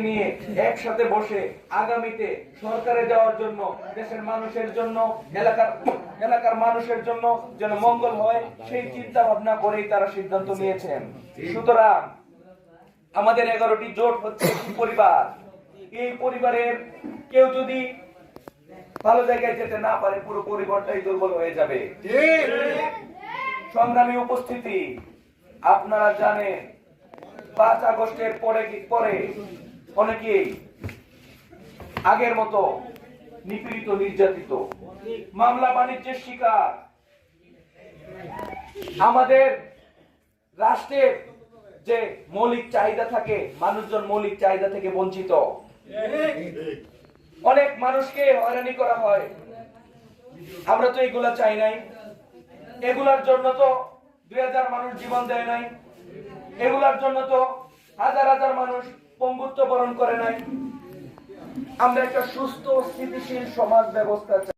নিয়ে একসাথে বসে আগামীতে সরকারে যাওয়ার জন্য, দেশের মানুষের জন্য, এলাকার মানুষের জন্য যেন মঙ্গল হয়, সেই চিন্তা ভাবনা করেই তারা সিদ্ধান্ত নিয়েছেন। সুতরাং আমাদের 11টি জোট হচ্ছে একটি পরিবার। এই পরিবারের কেউ যদি ভালো জায়গায় যেতে না পারে, পুরো পরিবারটাই দুর্বল হয়ে যাবে। সংগ্রামী উপস্থিতি, আপনারা জানেন 5 আগস্টের পরে অনেকেই আগের মতো নিপীড়িত, নির্যাতিত, মামলা বাণিজ্যের শিকার। আমাদের রাষ্ট্রের যে মৌলিক চাহিদা থাকে, মানুষজন মৌলিক চাহিদা থেকে বঞ্চিত। অনেক মানুষকে হয়রানি করা হয়। আমরা তো এগুলা চাই নাই। এগুলার জন্য তো 2000 মানুষ জীবন দেয় নাই। এগুলার জন্য তো হাজার হাজার মানুষ পঙ্গুত্ব বরণ করে নাই। আমরা একটা সুস্থ স্থিতিশীল সমাজ ব্যবস্থা চাই।